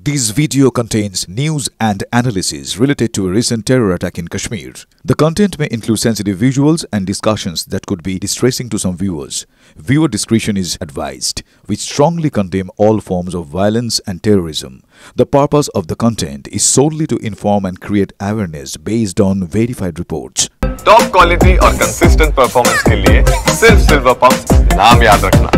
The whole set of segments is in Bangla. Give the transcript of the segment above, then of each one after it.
This video contains news and analysis related to a recent terror attack in Kashmir. The content may include sensitive visuals and discussions that could be distressing to some viewers. Viewer discretion is advised. We strongly condemn all forms of violence and terrorism. The purpose of the content is solely to inform and create awareness based on verified reports. Top quality और कंसिस्टेंट परफॉर्मेंस के लिए सिर्फ सिल्वर पंप नाम याद रखना।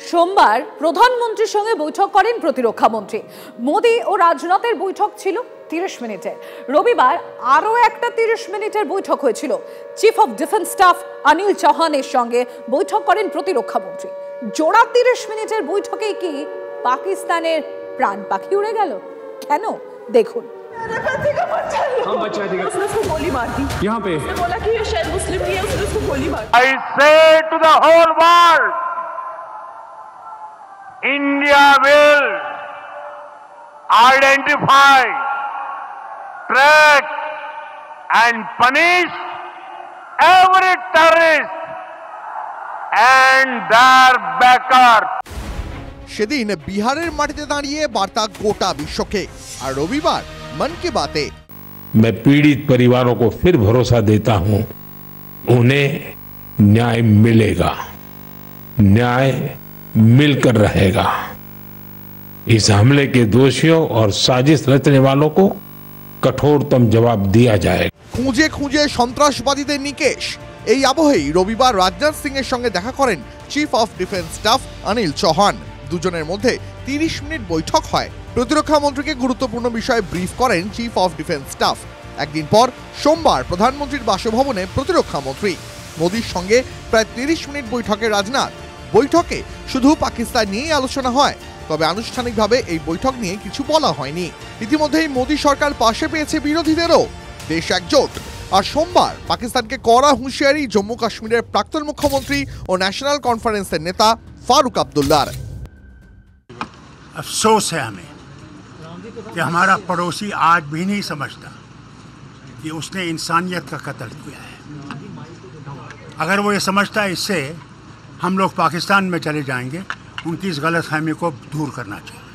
সোমবার প্রধানমন্ত্রীর সঙ্গে বৈঠক করেন প্রতিরক্ষা মন্ত্রী। মোদি ও রাজনাথের বৈঠক ছিল 30 মিনিটের। রবিবার আরও একটা 30 মিনিটের বৈঠক হয়েছিল। Chief of defence staff Anil চৌহানের সঙ্গে বৈঠক করেন প্রতিরক্ষা মন্ত্রী। জোড়া 30 মিনিটের বৈঠকেই কি পাকিস্তানের প্রাণ পাখি উড়ে গেল? কেন? দেখুন। हम बचा देगा। उसने उसको गोली मार दी। यहाँ पे उसने बोला कि ये शायद मुस्लिम नहीं है, उसने उसको गोली मार दी। I say to the whole world, India will identify, track and punish every terrorist and their backer. সেদিন বিহারের মাটিতে দাঁড়িয়ে বার্তা গোটা বিশ্বকে, আর রবিবার मन की बातें। मैं पीड़ित परिवारों को फिर भरोसा देता हूं, उन्हें न्याय मिलेगा, न्याय मिलकर रहेगा। इस हमले के दोषियों और साजिश रचने वालों को कठोरतम जवाब दिया जाएगा। খুঁজে খুঁজে সন্ত্রাসবাদীদের নিকেশ। এই আবহেই রবিবার রাজনাথ সিং এর সঙ্গে দেখা করেন chief of defence staff Anil Chauhan. দুজনের মধ্যে 30 মিনিট বৈঠক হয়। প্রতিরক্ষা মন্ত্রীকে গুরুত্বপূর্ণ বিষয়ে ব্রিফ করেন চিফ অফ ডিফেন্স স্টাফ। একদিন পর সোমবার প্রধানমন্ত্রীর বাসভবনে প্রতিরক্ষা মন্ত্রী মোদির সঙ্গে প্রায় 30 মিনিট বৈঠকে রাজনাথ। বৈঠকে শুধু পাকিস্তান নিয়েই আলোচনা হয়, তবে আনুষ্ঠানিকভাবে এই বৈঠক নিয়ে কিছু বলা হয়নি। ইতিমধ্যেই মোদি সরকার পাশে পেয়েছে বিরোধীদেরও। দেশ একজোট। আর সোমবার পাকিস্তানকে কড়া হুঁশিয়ারি জম্মু কাশ্মীরের প্রাক্তন মুখ্যমন্ত্রী ও ন্যাশনাল কনফারেন্সের নেতা ফারুক আব্দুল্লাহর। अफसोस है हमें कि हमारा पड़ोसी आज भी नहीं समझता कि उसने इंसानियत का कत्ल किया है। अगर वो ये समझता है, इससे हम लोग पाकिस्तान में चले जाएंगे। उनकी इस गलतफहमी को दूर करना चाहिए।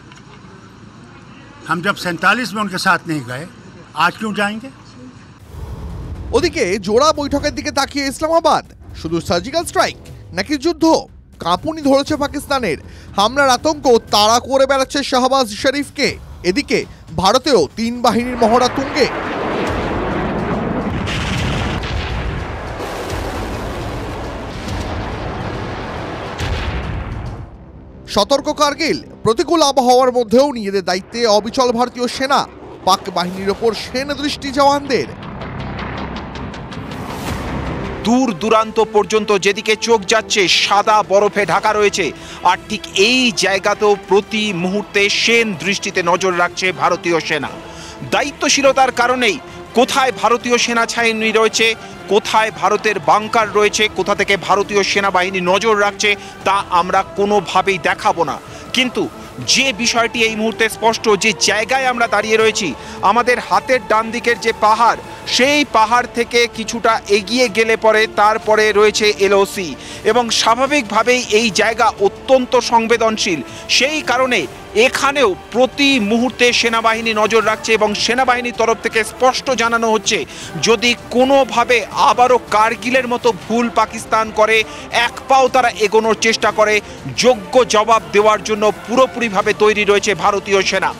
हम जब 47 में उनके साथ नहीं गए, आज क्यों जाएंगे? ওদিকে জোড়া বৈঠকের দিকে তাকিয়ে ইসলামাবাদ। শুধু সার্জিক্যাল স্ট্রাইক নাকি যুদ্ধ? কাঁপুনি ধরেছে পাকিস্তানের। হামলার আতঙ্ক তাড়া করে বেড়াচ্ছে শাহবাজ শরীফকে। এদিকে ভারতেও 3 বাহিনীর মহড়া তুঙ্গে। সতর্ক কারগিল। প্রতিকূল আবহাওয়ার মধ্যেও নিজেদের দায়িত্বে অবিচল ভারতীয় সেনা। পাক বাহিনীর ওপর সেনা দৃষ্টি জওয়ানদের। দূর দূরান্ত পর্যন্ত যেদিকে চোখ যাচ্ছে সাদা বরফে ঢাকা রয়েছে, আর ঠিক এই জায়গাতেও প্রতি মুহূর্তে সেন দৃষ্টিতে নজর রাখছে ভারতীয় সেনা। দায়িত্বশীলতার কারণেই কোথায় ভারতীয় সেনা ছাউনি রয়েছে, কোথায় ভারতের বাংকার রয়েছে, কোথা থেকে ভারতীয় সেনাবাহিনী নজর রাখছে তা আমরা কোনোভাবেই দেখাবো না। কিন্তু যে বিষয়টি এই মুহূর্তে স্পষ্ট, যে জায়গায় আমরা দাঁড়িয়ে রয়েছি, আমাদের হাতের ডান দিকের যে পাহাড়, সেই পাহাড় থেকে কিছুটা এগিয়ে গেলে পরে তারপরে রয়েছে এলওসি, এবং স্বাভাবিকভাবেই এই জায়গা অত্যন্ত সংবেদনশীল। সেই কারণে এখানেও প্রতি মুহূর্তে সেনাবাহিনী নজর রাখছে, এবং সেনাবাহিনীর তরফ থেকে স্পষ্ট জানানো হচ্ছে যদি কোনোভাবে আবারও কারগিলের মতো ভুল পাকিস্তান করে, এক পাও তারা এগোনোর চেষ্টা করে, যোগ্য জবাব দেওয়ার জন্য পুরোপুরিভাবে তৈরি রয়েছে ভারতীয় সেনা।